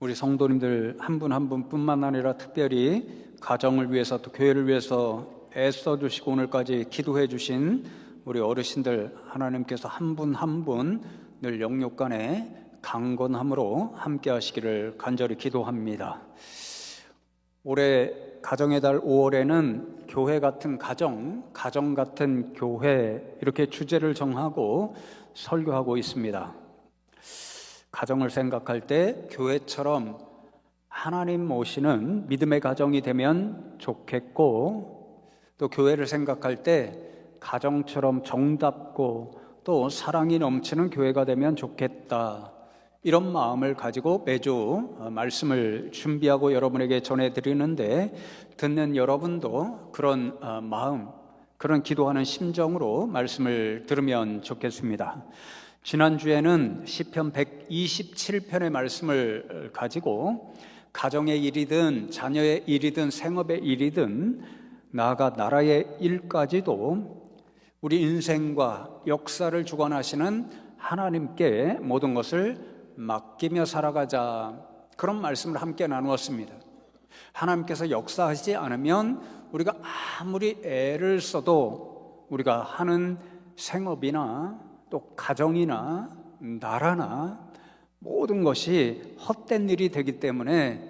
우리 성도님들 한 분 한 분뿐만 아니라 특별히 가정을 위해서 또 교회를 위해서 애써 주시고 오늘까지 기도해 주신 우리 어르신들, 하나님께서 한 분 한 분 늘 영육간에 강건함으로 함께 하시기를 간절히 기도합니다. 올해 가정의 달 5월에는 교회 같은 가정 같은 교회, 이렇게 주제를 정하고 설교하고 있습니다. 가정을 생각할 때 교회처럼 하나님 모시는 믿음의 가정이 되면 좋겠고, 또 교회를 생각할 때 가정처럼 정답고 또 사랑이 넘치는 교회가 되면 좋겠다, 이런 마음을 가지고 매주 말씀을 준비하고 여러분에게 전해드리는데, 듣는 여러분도 그런 마음, 그런 기도하는 심정으로 말씀을 들으면 좋겠습니다. 지난주에는 시편 127편의 말씀을 가지고 가정의 일이든 자녀의 일이든 생업의 일이든 나아가 나라의 일까지도 우리 인생과 역사를 주관하시는 하나님께 모든 것을 맡기며 살아가자, 그런 말씀을 함께 나누었습니다. 하나님께서 역사하시지 않으면 우리가 아무리 애를 써도 우리가 하는 생업이나 또 가정이나 나라나 모든 것이 헛된 일이 되기 때문에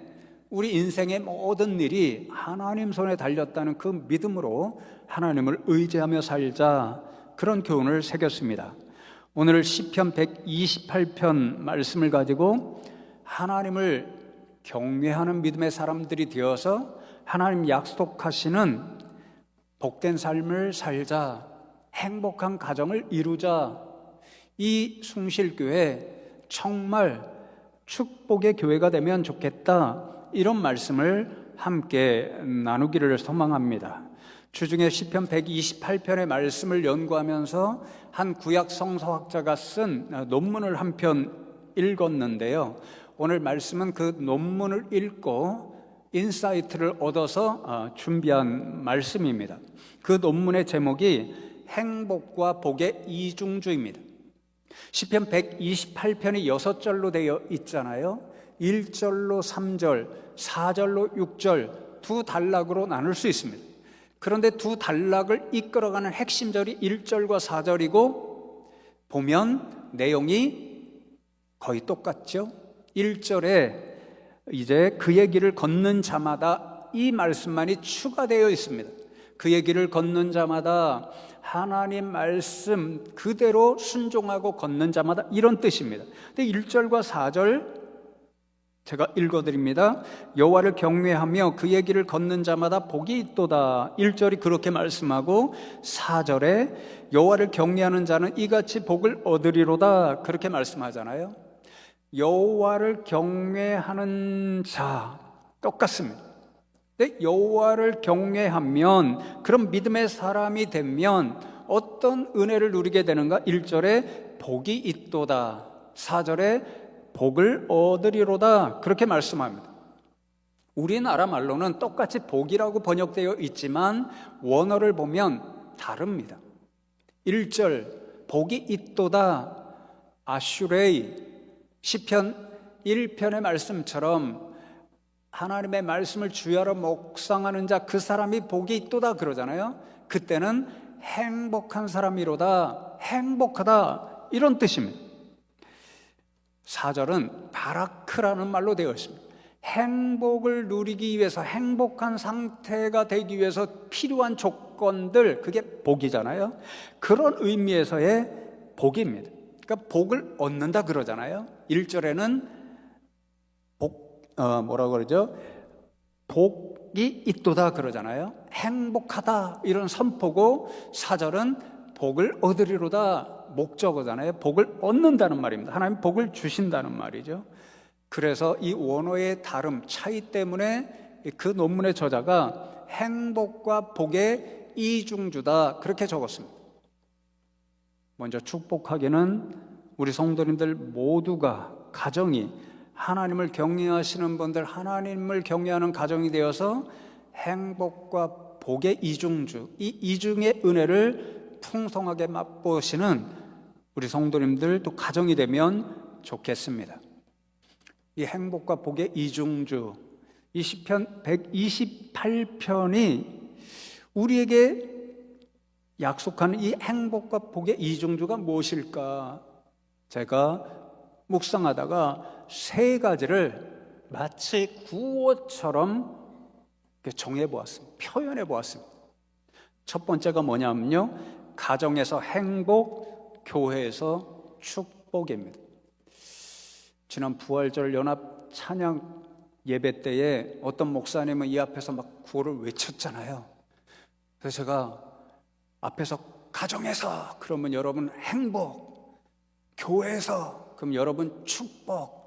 우리 인생의 모든 일이 하나님 손에 달렸다는 그 믿음으로 하나님을 의지하며 살자, 그런 교훈을 새겼습니다. 오늘 시편 128편 말씀을 가지고 하나님을 경외하는 믿음의 사람들이 되어서 하나님 약속하시는 복된 삶을 살자, 행복한 가정을 이루자, 이 숭실교회 정말 축복의 교회가 되면 좋겠다, 이런 말씀을 함께 나누기를 소망합니다. 주중에 시편 128편의 말씀을 연구하면서 한 구약 성서학자가 쓴 논문을 한 편 읽었는데요, 오늘 말씀은 그 논문을 읽고 인사이트를 얻어서 준비한 말씀입니다. 그 논문의 제목이 행복과 복의 이중주입니다. 시편 128편이 6절로 되어 있잖아요. 1절로 3절, 4절로 6절 두 단락으로 나눌 수 있습니다. 그런데 두 단락을 이끌어가는 핵심절이 1절과 4절이고 보면 내용이 거의 똑같죠. 1절에 이제 그의 길을 걷는 자마다, 이 말씀만이 추가되어 있습니다. 그의 길을 걷는 자마다, 하나님 말씀 그대로 순종하고 걷는 자마다, 이런 뜻입니다. 근데 1절과 4절 제가 읽어드립니다. 여호와를 경외하며 그의 길을 걷는 자마다 복이 있도다. 1절이 그렇게 말씀하고 4절에 여호와를 경외하는 자는 이같이 복을 얻으리로다, 그렇게 말씀하잖아요. 여호와를 경외하는 자, 똑같습니다. 근데 여호와를 경외하면, 그런 믿음의 사람이 되면 어떤 은혜를 누리게 되는가? 1절에 복이 있도다, 4절에 복을 얻으리로다, 그렇게 말씀합니다. 우리나라 말로는 똑같이 복이라고 번역되어 있지만 원어를 보면 다릅니다. 1절 복이 있도다, 아슈레이, 시편 1편의 말씀처럼 하나님의 말씀을 주야로 묵상하는 자, 그 사람이 복이 있도다 그러잖아요. 그때는 행복한 사람이로다, 행복하다, 이런 뜻입니다. 4절은 바라크라는 말로 되어 있습니다. 행복을 누리기 위해서, 행복한 상태가 되기 위해서 필요한 조건들, 그게 복이잖아요. 그런 의미에서의 복입니다. 그러니까 복을 얻는다 그러잖아요. 1절에는 뭐라고 그러죠? 복이 있도다 그러잖아요. 행복하다, 이런 선포고, 4절은 복을 얻으리로다, 목적어잖아요. 복을 얻는다는 말입니다. 하나님 복을 주신다는 말이죠. 그래서 이 원어의 다름, 차이 때문에 그 논문의 저자가 행복과 복의 이중주다, 그렇게 적었습니다. 먼저 축복하기는 우리 성도님들 모두가, 가정이 하나님을 경외하시는 분들, 하나님을 경외하는 가정이 되어서 행복과 복의 이중주, 이 이중의 은혜를 풍성하게 맛보시는 우리 성도님들 또 가정이 되면 좋겠습니다. 이 행복과 복의 이중주, 이 시편 128편이 우리에게 약속하는 이 행복과 복의 이중주가 무엇일까? 제가 묵상하다가 세 가지를 마치 구호처럼 정해 보았습니다. 표현해 보았습니다. 첫 번째가 뭐냐면요, 가정에서 행복, 교회에서 축복입니다. 지난 부활절 연합 찬양 예배 때에 어떤 목사님은 이 앞에서 막 구호를 외쳤잖아요. 그래서 제가 앞에서 가정에서 그러면 여러분 행복, 교회에서 그럼 여러분 축복,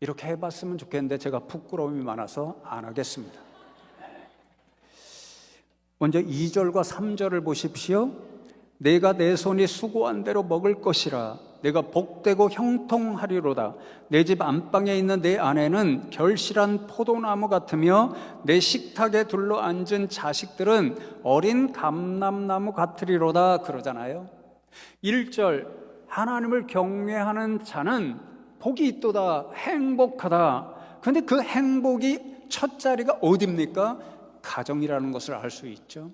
이렇게 해봤으면 좋겠는데 제가 부끄러움이 많아서 안 하겠습니다. 먼저 2절과 3절을 보십시오. 내가 내 손이 수고한 대로 먹을 것이라. 내가 복되고 형통하리로다. 내 집 안방에 있는 내 아내는 결실한 포도나무 같으며 내 식탁에 둘러앉은 자식들은 어린 감람나무 같으리로다 그러잖아요. 1절, 하나님을 경외하는 자는 복이 있도다, 행복하다. 그런데 그 행복이 첫 자리가 어디입니까? 가정이라는 것을 알 수 있죠.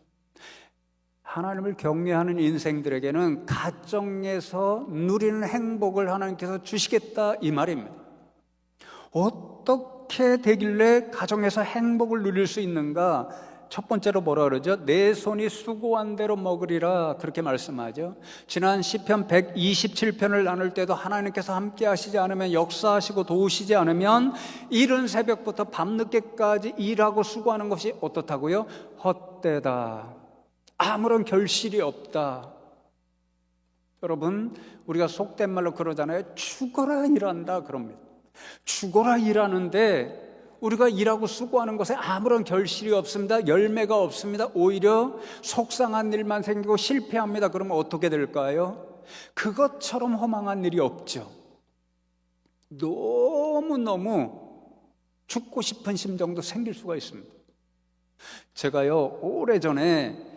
하나님을 경외하는 인생들에게는 가정에서 누리는 행복을 하나님께서 주시겠다, 이 말입니다. 어떻게 되길래 가정에서 행복을 누릴 수 있는가? 첫 번째로 뭐라 그러죠? 내 손이 수고한 대로 먹으리라, 그렇게 말씀하죠. 지난 시편 127편을 나눌 때도 하나님께서 함께 하시지 않으면, 역사하시고 도우시지 않으면 이른 새벽부터 밤늦게까지 일하고 수고하는 것이 어떻다고요? 헛되다, 아무런 결실이 없다. 여러분, 우리가 속된 말로 그러잖아요. 죽어라 일한다 그럽니다. 죽어라 일하는데 우리가 일하고 수고하는 것에 아무런 결실이 없습니다. 열매가 없습니다. 오히려 속상한 일만 생기고 실패합니다. 그러면 어떻게 될까요? 그것처럼 허망한 일이 없죠. 너무너무 죽고 싶은 심정도 생길 수가 있습니다. 제가요, 오래전에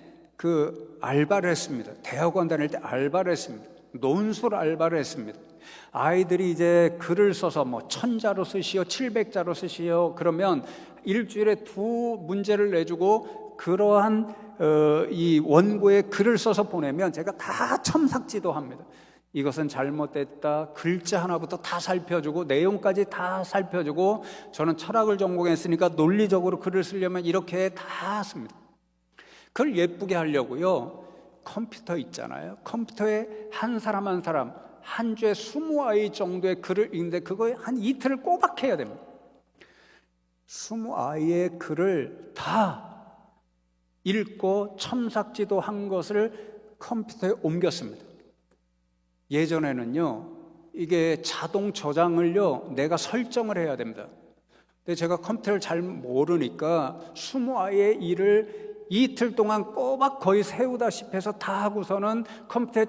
알바를 했습니다. 대학원 다닐 때 알바를 했습니다. 논술 알바를 했습니다. 아이들이 이제 글을 써서 1000자로 쓰시오, 700자로 쓰시오, 그러면 일주일에 2문제를 내주고 그러한 이 원고에 글을 써서 보내면 제가 다 첨삭지도 합니다. 이것은 잘못됐다, 글자 하나부터 다 살펴주고 내용까지 다 살펴주고, 저는 철학을 전공했으니까 논리적으로 글을 쓰려면 이렇게 다 씁니다. 그걸 예쁘게 하려고요, 컴퓨터 있잖아요. 컴퓨터에 한 사람 한 사람 한 주에 20아이 정도의 글을 읽는데 그거에 한 이틀을 꼬박 해야 됩니다. 20아이의 글을 다 읽고 첨삭지도 한 것을 컴퓨터에 옮겼습니다. 예전에는요, 이게 자동 저장을요, 내가 설정을 해야 됩니다. 근데 제가 컴퓨터를 잘 모르니까 20아이의 일을 이틀 동안 꼬박 거의 세우다시피 해서 다 하고서는 컴퓨터에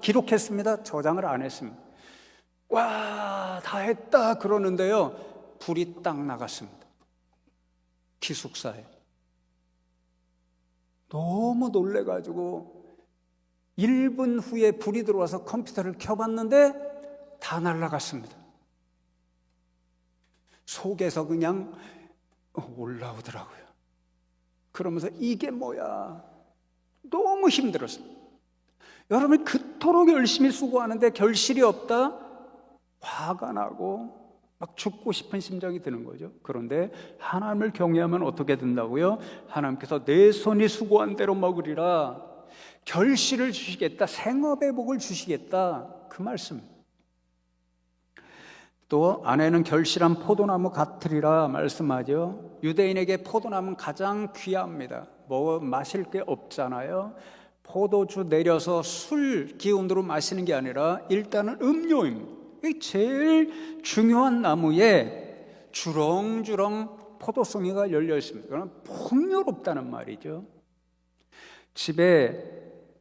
기록했습니다. 저장을 안 했습니다. 와, 다 했다 그러는데요, 불이 딱 나갔습니다. 기숙사에. 너무 놀래가지고 1분 후에 불이 들어와서 컴퓨터를 켜봤는데 다 날아갔습니다. 속에서 그냥 올라오더라고요. 그러면서 이게 뭐야, 너무 힘들었습니다. 여러분이 그토록 열심히 수고하는데 결실이 없다? 화가 나고 막 죽고 싶은 심정이 드는 거죠. 그런데 하나님을 경외하면 어떻게 된다고요? 하나님께서 내 손이 수고한 대로 먹으리라, 결실을 주시겠다, 생업의 복을 주시겠다, 그 말씀. 또 아내는 결실한 포도나무 같으리라 말씀하죠. 유대인에게 포도나무는 가장 귀합니다. 마실 게 없잖아요. 포도주 내려서 술 기운으로 마시는 게 아니라 일단은 음료입니다. 이게 제일 중요한 나무에 주렁주렁 포도송이가 열려 있습니다. 그럼 풍요롭다는 말이죠. 집에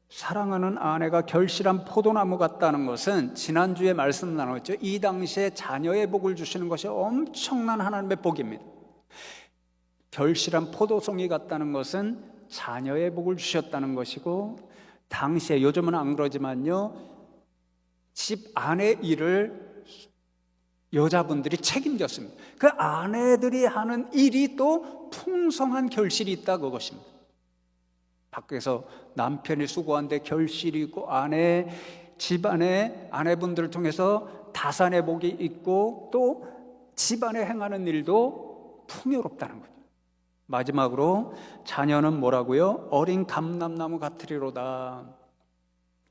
사랑하는 아내가 결실한 포도나무 같다는 것은 지난주에 말씀 나눴죠. 이 당시에 자녀의 복을 주시는 것이 엄청난 하나님의 복입니다. 결실한 포도송이 같다는 것은 자녀의 복을 주셨다는 것이고, 당시에, 요즘은 안 그러지만요, 집 안의 일을 여자분들이 책임졌습니다. 그 아내들이 하는 일이 또 풍성한 결실이 있다, 그것입니다. 밖에서 남편이 수고한데 결실이 있고 집안에 아내분들을 통해서 다산의 복이 있고 또 집안에 행하는 일도 풍요롭다는 거죠. 마지막으로 자녀는 뭐라고요? 어린 감람나무 같으리로다.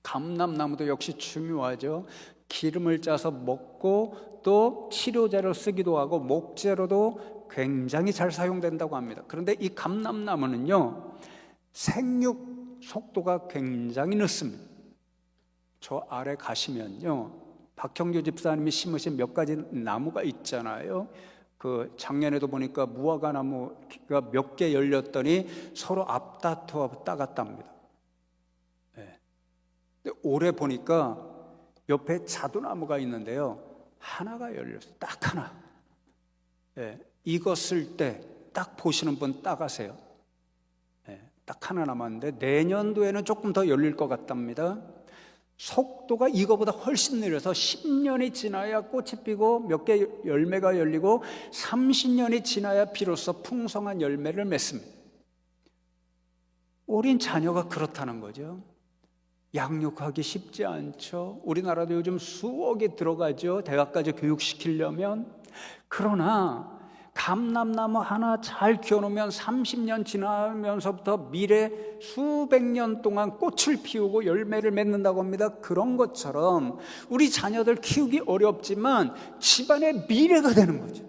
감람나무도 역시 중요하죠. 기름을 짜서 먹고 또 치료제로 쓰기도 하고 목재로도 굉장히 잘 사용된다고 합니다. 그런데 이 감람나무는요, 생육 속도가 굉장히 늦습니다. 저 아래 가시면요, 박형규 집사님이 심으신 몇 가지 나무가 있잖아요. 그 작년에도 보니까 무화과 나무가 몇 개 열렸더니 서로 앞다투어 따갔답니다. 네. 근데 올해 보니까 옆에 자두나무가 있는데요, 하나가 열렸어요. 딱 하나. 네. 익었을 때 딱 보시는 분 따가세요. 네. 딱 하나 남았는데 내년도에는 조금 더 열릴 것 같답니다. 속도가 이거보다 훨씬 느려서 10년이 지나야 꽃이 피고 몇 개 열매가 열리고 30년이 지나야 비로소 풍성한 열매를 맺습니다. 어린 자녀가 그렇다는 거죠. 양육하기 쉽지 않죠. 우리나라도 요즘 수억이 들어가죠, 대학까지 교육시키려면. 그러나 감람나무 하나 잘 키워놓으면 30년 지나면서부터 미래 수백 년 동안 꽃을 피우고 열매를 맺는다고 합니다. 그런 것처럼 우리 자녀들 키우기 어렵지만 집안의 미래가 되는 거죠.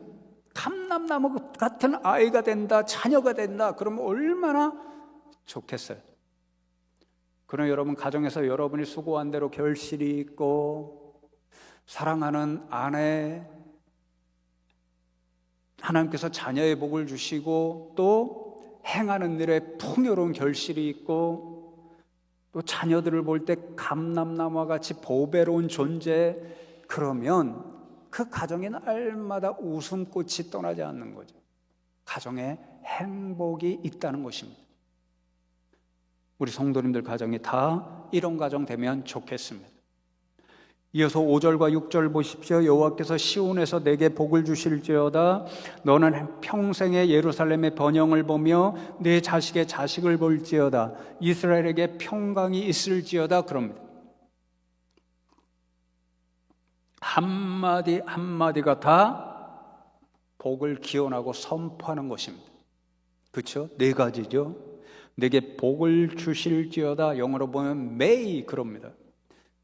감람나무 같은 아이가 된다, 자녀가 된다, 그러면 얼마나 좋겠어요. 그럼 여러분, 가정에서 여러분이 수고한 대로 결실이 있고 사랑하는 아내, 하나님께서 자녀의 복을 주시고 또 행하는 일에 풍요로운 결실이 있고 또 자녀들을 볼 때 감람나무와 같이 보배로운 존재, 그러면 그 가정에 날마다 웃음꽃이 떠나지 않는 거죠. 가정에 행복이 있다는 것입니다. 우리 성도님들 가정이 다 이런 가정 되면 좋겠습니다. 이어서 5절과 6절 보십시오. 여호와께서 시온에서 내게 복을 주실지어다. 너는 평생에 예루살렘의 번영을 보며 내 자식의 자식을 볼지어다. 이스라엘에게 평강이 있을지어다. 그럽니다. 한마디 한마디가 다 복을 기원하고 선포하는 것입니다. 그렇죠? 네 가지죠. 내게 복을 주실지어다. 영어로 보면 may 그럽니다.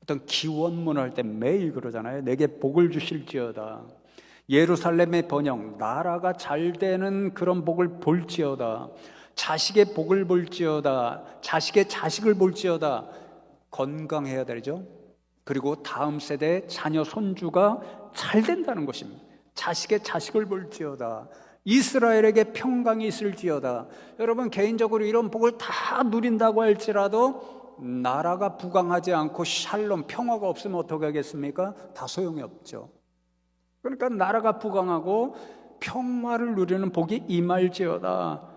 어떤 기원문을 할 때 매일 그러잖아요. 내게 복을 주실지어다. 예루살렘의 번영, 나라가 잘 되는 그런 복을 볼지어다. 자식의 복을 볼지어다. 자식의 자식을 볼지어다. 건강해야 되죠. 그리고 다음 세대 자녀 손주가 잘 된다는 것입니다. 자식의 자식을 볼지어다. 이스라엘에게 평강이 있을지어다. 여러분, 개인적으로 이런 복을 다 누린다고 할지라도 나라가 부강하지 않고 샬롬, 평화가 없으면 어떻게 하겠습니까? 다 소용이 없죠. 그러니까 나라가 부강하고 평화를 누리는 복이 임할지어다.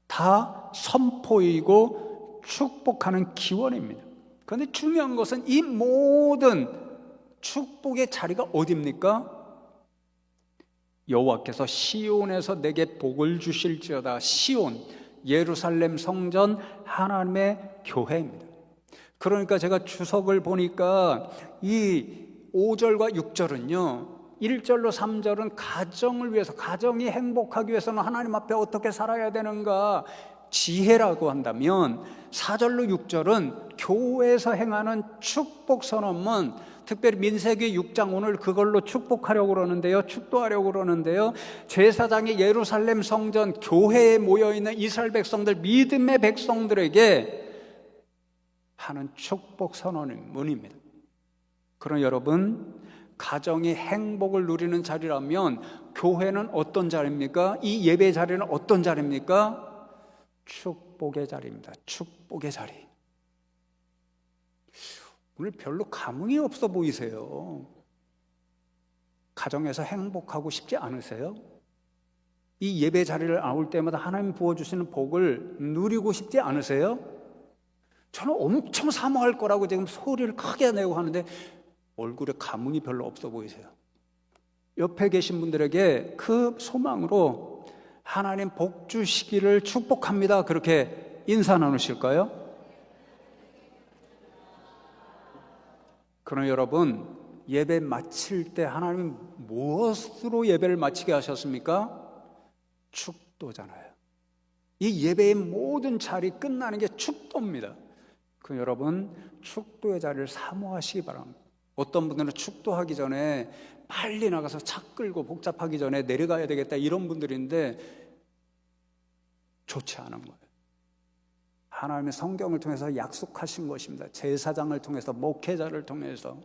다 선포이고 축복하는 기원입니다. 그런데 중요한 것은 이 모든 축복의 자리가 어디입니까? 여호와께서 시온에서 내게 복을 주실지어다. 시온, 예루살렘 성전, 하나님의 교회입니다. 그러니까 제가 주석을 보니까 이 5절과 6절은요, 1절로 3절은 가정을 위해서, 가정이 행복하기 위해서는 하나님 앞에 어떻게 살아야 되는가 지혜라고 한다면, 4절로 6절은 교회에서 행하는 축복 선언문, 특별히 민세기 6장 오늘 그걸로 축복하려고 그러는데요, 축도하려고 그러는데요, 제사장이 예루살렘 성전 교회에 모여있는 이스라엘 백성들, 믿음의 백성들에게 하는 축복 선언문입니다. 그럼 여러분, 가정이 행복을 누리는 자리라면 교회는 어떤 자리입니까? 이 예배 자리는 어떤 자리입니까? 축복의 자리입니다. 축복의 자리. 오늘 별로 감흥이 없어 보이세요. 가정에서 행복하고 싶지 않으세요? 이 예배 자리를 나올 때마다 하나님 부어주시는 복을 누리고 싶지 않으세요? 저는 엄청 사모할 거라고 지금 소리를 크게 내고 하는데 얼굴에 감흥이 별로 없어 보이세요. 옆에 계신 분들에게 그 소망으로 하나님 복 주시기를 축복합니다. 그렇게 인사 나누실까요? 그러나 여러분, 예배 마칠 때 하나님은 무엇으로 예배를 마치게 하셨습니까? 축도잖아요. 이 예배의 모든 자리 끝나는 게 축도입니다. 그 여러분, 축도의 자리를 사모하시기 바랍니다. 어떤 분들은 축도하기 전에 빨리 나가서 차 끌고 복잡하기 전에 내려가야 되겠다 이런 분들인데 좋지 않은 거예요. 하나님의 성경을 통해서 약속하신 것입니다. 제사장을 통해서, 목회자를 통해서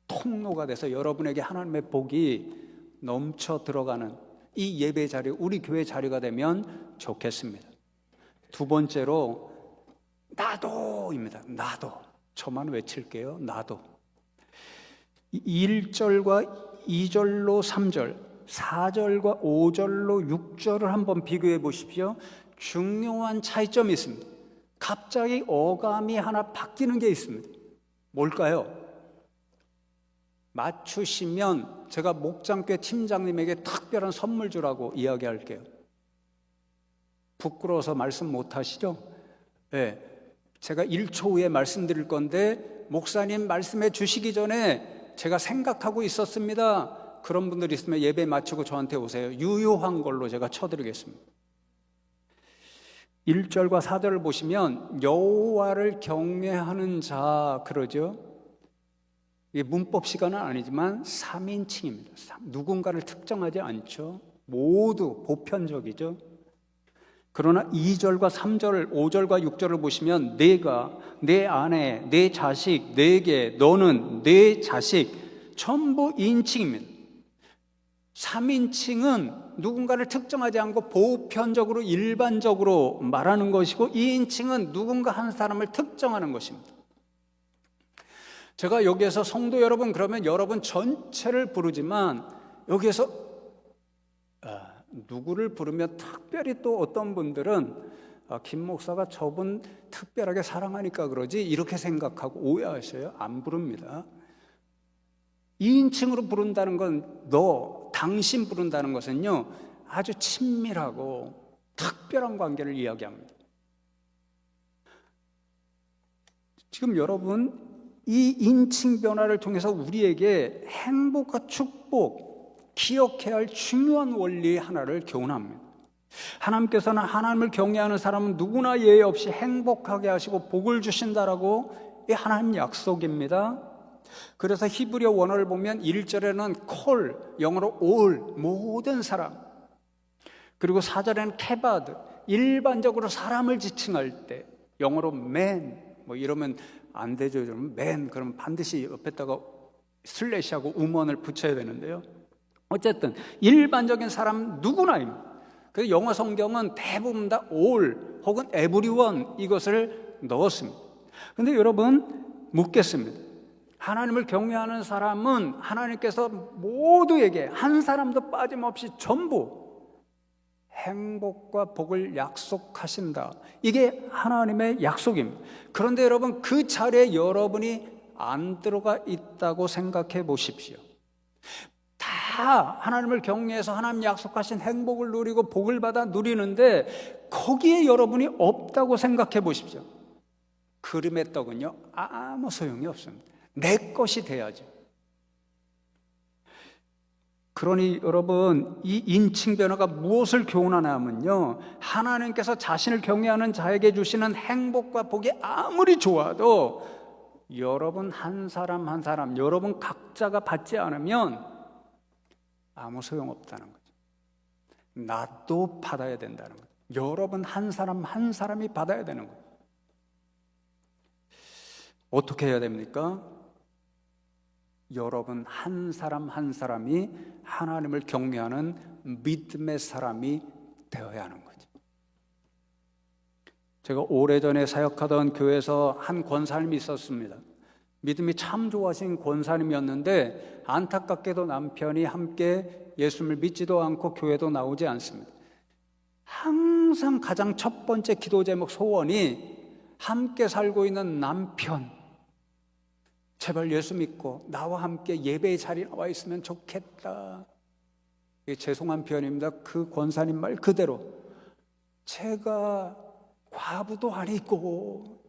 통로가 돼서 여러분에게 하나님의 복이 넘쳐 들어가는 이 예배 자리, 우리 교회 자리가 되면 좋겠습니다. 두 번째로 나도입니다. 나도. 저만 외칠게요. 나도. 1절과 2절로 3절, 4절과 5절로 6절을 한번 비교해 보십시오. 중요한 차이점이 있습니다. 갑자기 어감이 하나 바뀌는 게 있습니다. 뭘까요? 맞추시면 제가 목장교회 팀장님에게 특별한 선물 주라고 이야기할게요. 부끄러워서 말씀 못 하시죠? 네, 제가 1초 후에 말씀드릴 건데 목사님 말씀해 주시기 전에 제가 생각하고 있었습니다. 그런 분들 있으면 예배 마치고 저한테 오세요. 유효한 걸로 제가 쳐드리겠습니다. 1절과 4절을 보시면 여호와를 경외하는 자 그러죠. 이게 문법 시간은 아니지만 3인칭입니다. 누군가를 특정하지 않죠. 모두 보편적이죠. 그러나 2절과 3절, 5절과 6절을 보시면 내가, 내 아내, 내 자식, 내게, 너는, 내 자식 전부 인칭입니다. 3인칭은 누군가를 특정하지 않고 보편적으로 일반적으로 말하는 것이고 2인칭은 누군가 한 사람을 특정하는 것입니다. 제가 여기에서 성도 여러분 그러면 여러분 전체를 부르지만 여기에서 누구를 부르면 특별히 또 어떤 분들은 김 목사가 저분 특별하게 사랑하니까 그러지 이렇게 생각하고 오해하셔요. 안 부릅니다. 2인칭으로 부른다는 건 너, 당신 부른다는 것은요 아주 친밀하고 특별한 관계를 이야기합니다. 지금 여러분 이 인칭 변화를 통해서 우리에게 행복과 축복, 기억해야 할 중요한 원리 하나를 교훈합니다. 하나님께서는 하나님을 경외하는 사람은 누구나 예외 없이 행복하게 하시고 복을 주신다라고 이 하나님 약속입니다. 그래서 히브리어 원어를 보면 1절에는 콜, 영어로 all, 모든 사람, 그리고 4절에는 케바드, 일반적으로 사람을 지칭할 때 영어로 man, 뭐 이러면 안 되죠. man 그러면 반드시 옆에다가 슬래시하고 우먼을 붙여야 되는데요. 어쨌든 일반적인 사람 누구나입니다. 그래서 영어 성경은 대부분 다 all 혹은 everyone 이것을 넣었습니다. 그런데 여러분 묻겠습니다. 하나님을 경외하는 사람은 하나님께서 모두에게 한 사람도 빠짐없이 전부 행복과 복을 약속하신다. 이게 하나님의 약속입니다. 그런데 여러분 그 자리에 여러분이 안 들어가 있다고 생각해 보십시오. 다 하나님을 경외해서 하나님 약속하신 행복을 누리고 복을 받아 누리는데 거기에 여러분이 없다고 생각해 보십시오. 그림의 떡은요 아무 소용이 없습니다. 내 것이 돼야죠. 그러니 여러분 이 인칭 변화가 무엇을 교훈하냐면요 하나님께서 자신을 경외하는 자에게 주시는 행복과 복이 아무리 좋아도 여러분 한 사람 한 사람 여러분 각자가 받지 않으면 아무 소용없다는 거죠. 나도 받아야 된다는 거죠. 여러분 한 사람 한 사람이 받아야 되는 거예요. 어떻게 해야 됩니까? 여러분 한 사람 한 사람이 하나님을 경외하는 믿음의 사람이 되어야 하는 거죠. 제가 오래전에 사역하던 교회에서 한 권사님이 있었습니다. 믿음이 참 좋아하신 권사님이었는데 안타깝게도 남편이 함께 예수를 믿지도 않고 교회도 나오지 않습니다. 항상 가장 첫 번째 기도 제목 소원이 함께 살고 있는 남편 제발 예수 믿고 나와 함께 예배의 자리에 나와 있으면 좋겠다. 이게 죄송한 표현입니다. 그 권사님 말 그대로 제가 과부도 아니고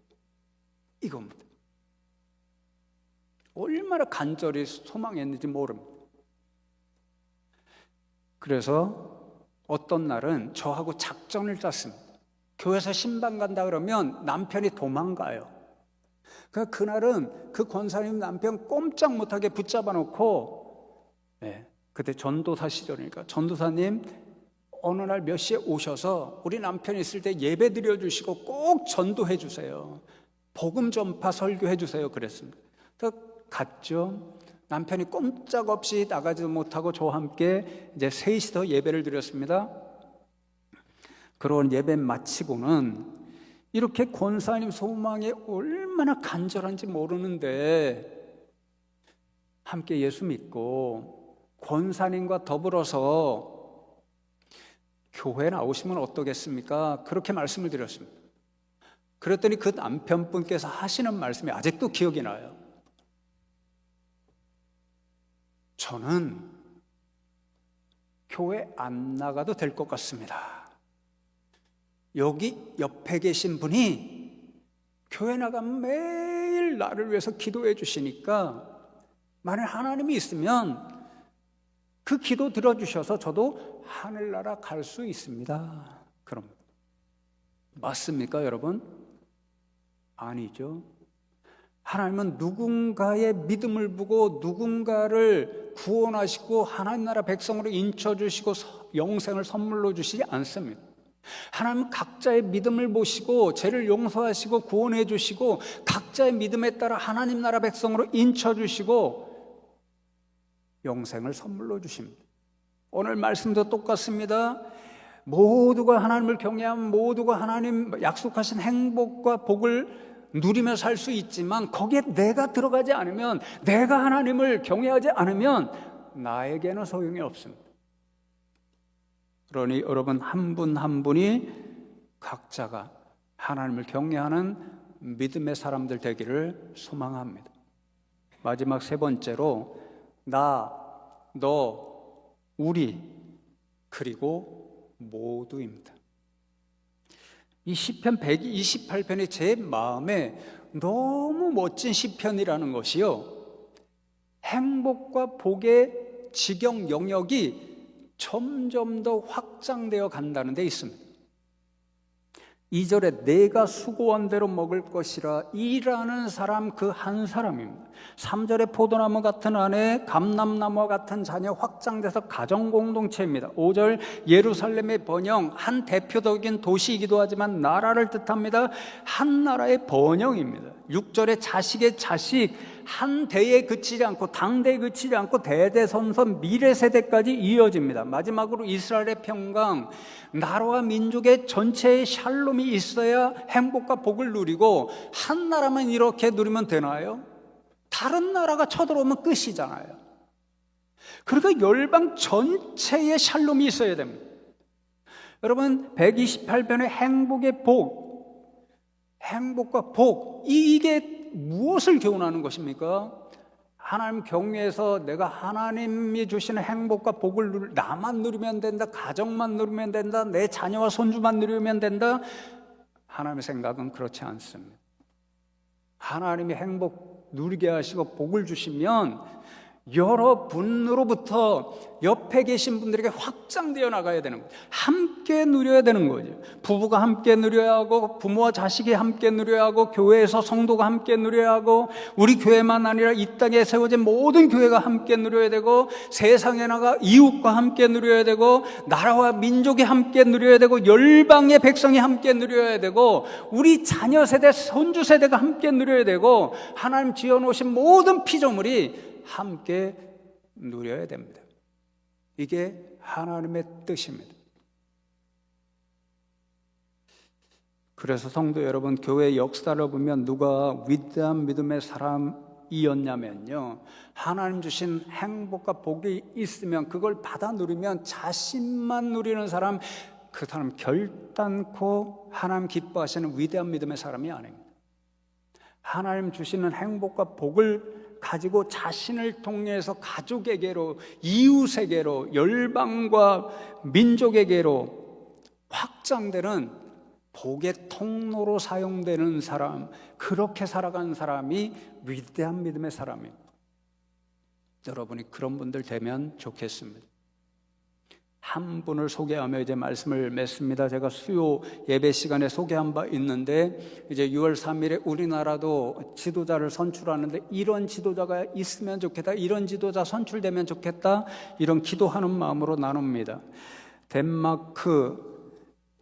이겁니다. 얼마나 간절히 소망했는지 모릅니다. 그래서 어떤 날은 저하고 작전을 짰습니다. 교회에서 신방 간다 그러면 남편이 도망가요. 그날은 그 권사님 남편 꼼짝 못하게 붙잡아 놓고, 그때 전도사 시절이니까, 전도사님 어느 날 몇 시에 오셔서 우리 남편이 있을 때 예배 드려주시고 꼭 전도해 주세요. 복음 전파 설교해 주세요. 그랬습니다. 그래서 갔죠. 남편이 꼼짝없이 나가지도 못하고 저와 함께 이제 셋이서 예배를 드렸습니다. 그런 예배 마치고는 이렇게 권사님 소망이 얼마나 간절한지 모르는데 함께 예수 믿고 권사님과 더불어서 교회 나오시면 어떠겠습니까? 그렇게 말씀을 드렸습니다. 그랬더니 그 남편분께서 하시는 말씀이 아직도 기억이 나요. 저는 교회 안 나가도 될 것 같습니다. 여기 옆에 계신 분이 교회 나가면 매일 나를 위해서 기도해 주시니까 만약 하나님이 있으면 그 기도 들어주셔서 저도 하늘나라 갈 수 있습니다. 그럼 맞습니까, 여러분? 아니죠. 하나님은 누군가의 믿음을 보고 누군가를 구원하시고 하나님 나라 백성으로 인쳐주시고 영생을 선물로 주시지 않습니다. 하나님은 각자의 믿음을 보시고 죄를 용서하시고 구원해 주시고 각자의 믿음에 따라 하나님 나라 백성으로 인쳐주시고 영생을 선물로 주십니다. 오늘 말씀도 똑같습니다. 모두가 하나님을 경외하면 모두가 하나님 약속하신 행복과 복을 누리며 살 수 있지만 거기에 내가 들어가지 않으면, 내가 하나님을 경외하지 않으면 나에게는 소용이 없습니다. 그러니 여러분 한 분 한 분이 각자가 하나님을 경외하는 믿음의 사람들 되기를 소망합니다. 마지막 세 번째로 나, 너, 우리, 그리고 모두입니다. 이 시편 128편이 제 마음에 너무 멋진 시편이라는 것이요, 행복과 복의 지경 영역이 점점 더 확장되어 간다는 데 있습니다. 2절에 내가 수고한 대로 먹을 것이라 일하는 사람 그 한 사람입니다. 3절에 포도나무 같은 아내, 감람나무와 같은 자녀 확장돼서 가정공동체입니다. 5절 예루살렘의 번영, 한 대표적인 도시이기도 하지만 나라를 뜻합니다. 한 나라의 번영입니다. 6절에 자식의 자식, 한 대에 그치지 않고 당대에 그치지 않고 대대선선 미래세대까지 이어집니다. 마지막으로 이스라엘의 평강, 나라와 민족의 전체의 샬롬이 있어야 행복과 복을 누리고, 한 나라만 이렇게 누리면 되나요? 다른 나라가 쳐들어오면 끝이잖아요. 그러니까 열방 전체의 샬롬이 있어야 됩니다. 여러분 128편의 행복의 복, 행복과 복, 이게 무엇을 교훈하는 것입니까? 하나님 경외해서 내가 하나님이 주시는 행복과 복을 나만 누리면 된다, 가정만 누리면 된다, 내 자녀와 손주만 누리면 된다. 하나님의 생각은 그렇지 않습니다. 하나님이 행복 누리게 하시고 복을 주시면 여러분으로부터 옆에 계신 분들에게 확장되어 나가야 되는 거죠. 함께 누려야 되는 거죠. 부부가 함께 누려야 하고, 부모와 자식이 함께 누려야 하고, 교회에서 성도가 함께 누려야 하고, 우리 교회만 아니라 이 땅에 세워진 모든 교회가 함께 누려야 되고, 세상에 나가 이웃과 함께 누려야 되고, 나라와 민족이 함께 누려야 되고, 열방의 백성이 함께 누려야 되고, 우리 자녀 세대, 손주 세대가 함께 누려야 되고, 하나님 지어놓으신 모든 피조물이 함께 누려야 됩니다. 이게 하나님의 뜻입니다. 그래서 성도 여러분, 교회 역사를 보면 누가 위대한 믿음의 사람이었냐면요, 하나님 주신 행복과 복이 있으면 그걸 받아 누리면 자신만 누리는 사람, 그 사람 결단코 하나님 기뻐하시는 위대한 믿음의 사람이 아닙니다. 하나님 주시는 행복과 복을 가지고 자신을 통해서 가족에게로, 이웃에게로, 열방과 민족에게로 확장되는 복의 통로로 사용되는 사람, 그렇게 살아가는 사람이 위대한 믿음의 사람입니다. 여러분이 그런 분들 되면 좋겠습니다. 한 분을 소개하며 이제 말씀을 맺습니다. 제가 수요 예배 시간에 소개한 바 있는데, 이제 6월 3일에 우리나라도 지도자를 선출하는데 이런 지도자가 있으면 좋겠다, 이런 지도자 선출되면 좋겠다, 이런 기도하는 마음으로 나눕니다. 덴마크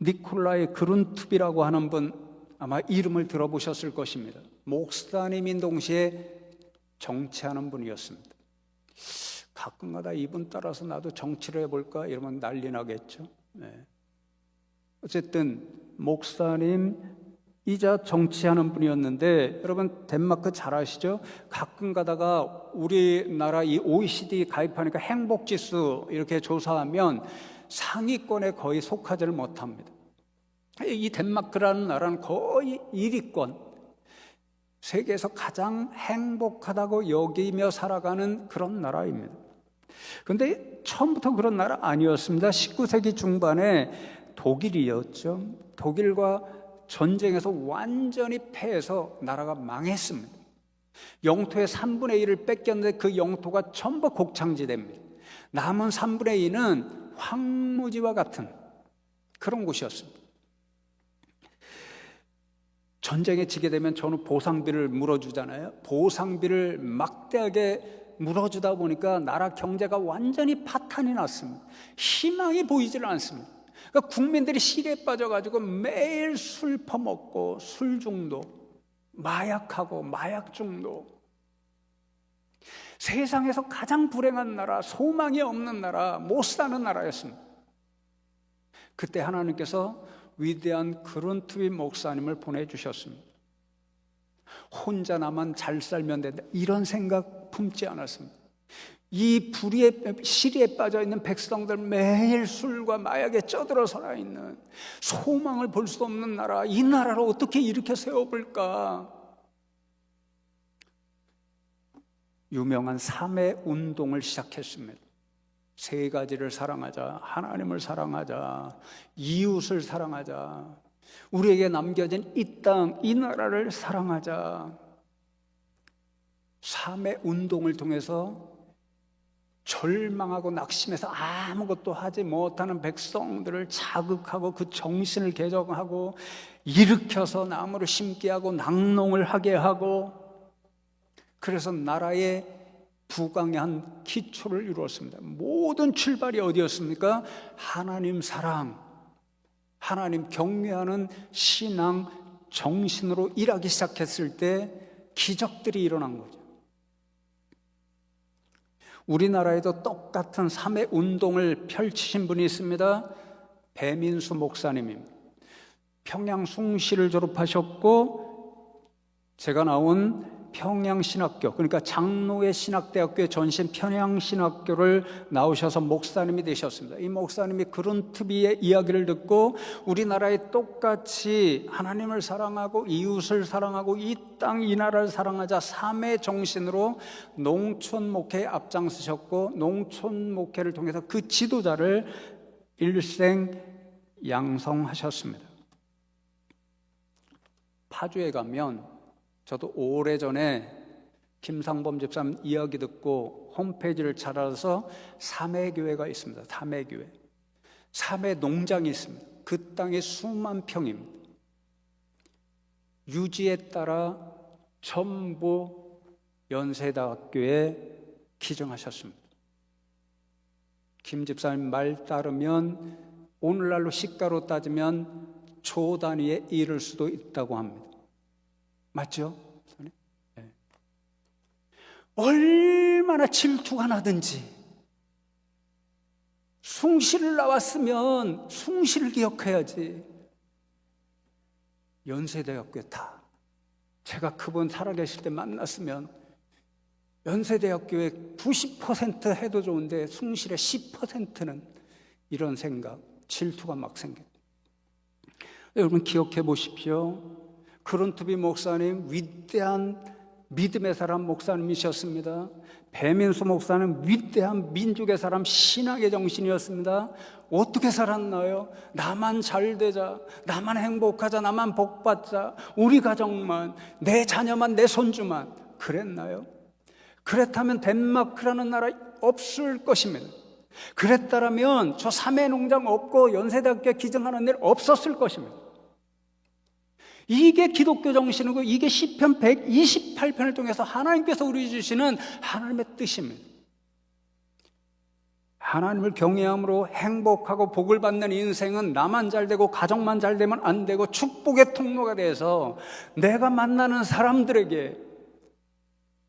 니콜라이 그룬투비라고 하는 분, 아마 이름을 들어보셨을 것입니다. 목사님인 동시에 정치하는 분이었습니다. 가끔가다 이분 따라서 나도 정치를 해볼까 이러면 난리 나겠죠. 어쨌든 목사님이자 정치하는 분이었는데, 여러분 덴마크 잘 아시죠? 가끔 가다가 우리나라 이 OECD 가입하니까 행복지수 이렇게 조사하면 상위권에 거의 속하지를 못합니다. 이 덴마크라는 나라는 거의 1위권, 세계에서 가장 행복하다고 여기며 살아가는 그런 나라입니다. 그런데 처음부터 그런 나라 아니었습니다. 19세기 중반에 독일이었죠. 독일과 전쟁에서 완전히 패해서 나라가 망했습니다. 영토의 3분의 1을 뺏겼는데 그 영토가 전부 곡창지대입니다. 남은 3분의 2는 황무지와 같은 그런 곳이었습니다. 전쟁에 지게 되면 저는 보상비를 물어주잖아요. 보상비를 막대하게 물어주다 보니까 나라 경제가 완전히 파탄이 났습니다. 희망이 보이질 않습니다. 그러니까 국민들이 시리에 빠져가지고 매일 술 퍼먹고 술 중독, 마약하고 마약 중독, 세상에서 가장 불행한 나라, 소망이 없는 나라, 못 사는 나라였습니다. 그때 하나님께서 위대한 그룬투비 목사님을 보내주셨습니다. 혼자 나만 잘 살면 된다, 이런 생각 품지 않았습니다. 이 불의의 시리에 빠져있는 백성들, 매일 술과 마약에 쪄들어 살아있는, 소망을 볼 수 없는 나라, 이 나라를 어떻게 일으켜 세워볼까? 유명한 3회 운동을 시작했습니다. 3가지를 사랑하자, 하나님을 사랑하자, 이웃을 사랑하자, 우리에게 남겨진 이 땅, 이 나라를 사랑하자. 3회 운동을 통해서 절망하고 낙심해서 아무것도 하지 못하는 백성들을 자극하고 그 정신을 개정하고 일으켜서 나무를 심게 하고 낙농을 하게 하고, 그래서 나라의 부강한 기초를 이루었습니다. 모든 출발이 어디였습니까? 하나님 사랑, 하나님 경외하는 신앙 정신으로 일하기 시작했을 때 기적들이 일어난 거죠. 우리나라에도 똑같은 3회 운동을 펼치신 분이 있습니다. 배민수 목사님입니다. 평양 숭실을 졸업하셨고, 제가 나온 평양신학교, 그러니까 장로의 신학대학교의 전신 평양신학교를 나오셔서 목사님이 되셨습니다. 이 목사님이 그룬투비의 이야기를 듣고 우리나라에 똑같이 하나님을 사랑하고 이웃을 사랑하고 이 땅, 이 나라를 사랑하자 3회 정신으로 농촌 목회에 앞장서셨고, 농촌 목회를 통해서 그 지도자를 일생 양성하셨습니다. 파주에 가면, 저도 오래전에 김상범 집사님 이야기 듣고 홈페이지를 찾아서 3회교회가 있습니다. 3회교회, 3회 농장이 있습니다. 그 땅이 수만 평입니다. 유지에 따라 전부 연세대학교에 기증하셨습니다. 김 집사님 말 따르면 오늘날로 시가로 따지면 조 단위에 이를 수도 있다고 합니다. 맞죠? 네. 얼마나 질투가 나든지, 숭실을 나왔으면 숭실을 기억해야지. 연세대학교에 다, 제가 그분 살아계실 때 만났으면 연세대학교에 90% 해도 좋은데 숭실의 10%는 이런 생각, 질투가 막 생겨요. 여러분 기억해 보십시오. 크론투비 목사님 위대한 믿음의 사람 목사님이셨습니다. 배민수 목사는 위대한 민족의 사람 신학의 정신이었습니다. 어떻게 살았나요? 나만 잘 되자, 나만 행복하자, 나만 복받자, 우리 가정만, 내 자녀만, 내 손주만 그랬나요? 그랬다면 덴마크라는 나라 없을 것입니다. 그랬다면 저 삼해농장 없고 연세대학교 기증하는 일 없었을 것입니다. 이게 기독교 정신이고 이게 시편 128편을 통해서 하나님께서 우리 주시는 하나님의 뜻입니다. 하나님을 경외함으로 행복하고 복을 받는 인생은 나만 잘 되고 가정만 잘 되면 안 되고 축복의 통로가 돼서 내가 만나는 사람들에게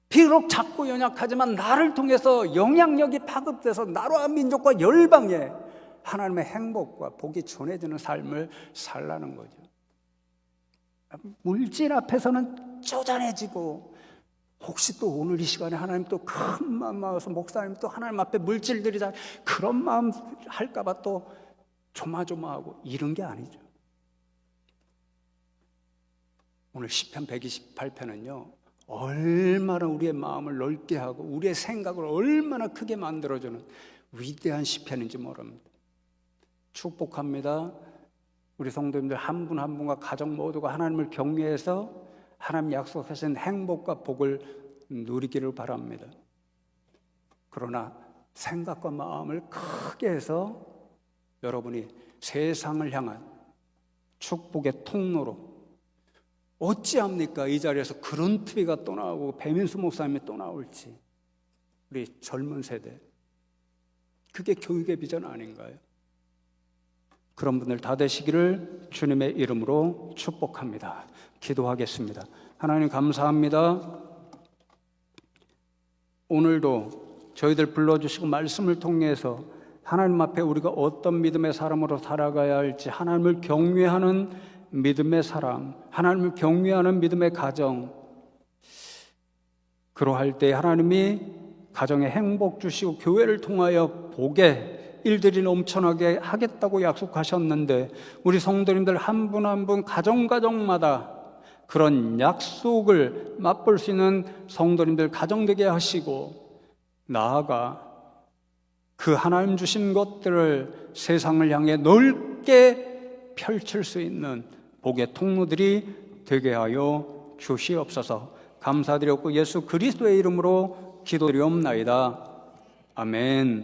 비록 작고 연약하지만 나를 통해서 영향력이 파급돼서 나라와 민족과 열방에 하나님의 행복과 복이 전해지는 삶을 살라는 거죠. 물질 앞에서는 쪼잔해지고 혹시 또 오늘 이 시간에 하나님 또 큰 마음 먹어서 목사님 또 하나님 앞에 물질 드리자 그런 마음 할까봐 또 조마조마하고 이런 게 아니죠. 오늘 시편 128편은요 얼마나 우리의 마음을 넓게 하고 우리의 생각을 얼마나 크게 만들어주는 위대한 시편인지 모릅니다. 축복합니다. 우리 성도님들 한 분 한 분과 가정 모두가 하나님을 경외해서 하나님 약속하신 행복과 복을 누리기를 바랍니다. 그러나 생각과 마음을 크게 해서 여러분이 세상을 향한 축복의 통로로 어찌합니까? 이 자리에서 그런 TV가 또 나오고 배민수 목사님이 또 나올지. 우리 젊은 세대 그게 교육의 비전 아닌가요? 그런 분들 다 되시기를 주님의 이름으로 축복합니다. 기도하겠습니다. 하나님 감사합니다. 오늘도 저희들 불러주시고 말씀을 통해서 하나님 앞에 우리가 어떤 믿음의 사람으로 살아가야 할지 하나님을 경외하는 믿음의 사람, 하나님을 경외하는 믿음의 가정, 그러할 때 하나님이 가정에 행복 주시고 교회를 통하여 복의 일들이 넘쳐나게 하겠다고 약속하셨는데 우리 성도님들 한 분 한 분 가정마다 그런 약속을 맛볼 수 있는 성도님들 가정 되게 하시고 나아가 그 하나님 주신 것들을 세상을 향해 넓게 펼칠 수 있는 복의 통로들이 되게 하여 주시옵소서. 감사드렸고 예수 그리스도의 이름으로 기도드리옵나이다. 아멘.